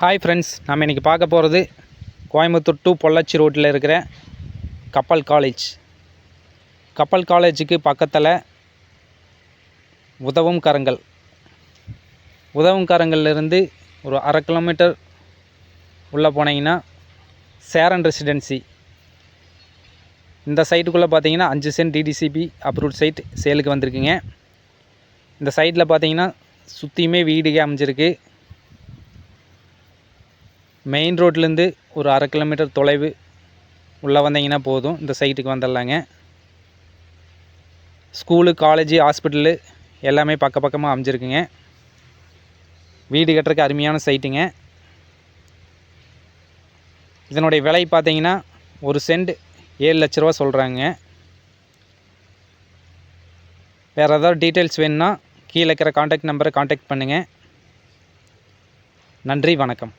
Hi friends, நம்ம இன்றைக்கி பார்க்க போகிறது கோயம்புத்தூர் டு பொள்ளாச்சி ரோட்டில் இருக்கிற கப்பல் காலேஜ். கப்பல் காலேஜுக்கு பக்கத்தில் உதவும் கரங்கள்லேருந்து ஒரு 1/2 கிலோமீட்டர் உள்ளே போனீங்கன்னா சேரன் ரெசிடென்சி. இந்த சைட்டுக்குள்ளே பார்த்தீங்கன்னா 5 சென்ட் டிடிசிபி அப்ரூவ்ட் சைட் சேலுக்கு வந்திருக்குங்க. இந்த சைட்டில் பார்த்தீங்கன்னா சுற்றியுமே வீடுகே அமைஞ்சிருக்கு. மெயின் ரோட்லேருந்து ஒரு 1/2 கிலோமீட்டர் தொலைவு உள்ளே வந்தீங்கன்னா போதும், இந்த சைட்டுக்கு வந்துடலாங்க. ஸ்கூலு, காலேஜு, ஹாஸ்பிட்டலு எல்லாமே பக்கமாக அமைஞ்சிருக்குங்க. வீடு கட்டுறதுக்கு அருமையான சைட்டுங்க. இதனுடைய விலை பார்த்தீங்கன்னா 1 சென்ட் 7 லட்ச ரூபா சொல்கிறாங்க. வேறு ஏதாவது டீட்டெயில்ஸ் வேணும்னா கீழே இருக்கிற கான்டாக்ட் நம்பரை கான்டாக்ட் பண்ணுங்கள். நன்றி, வணக்கம்.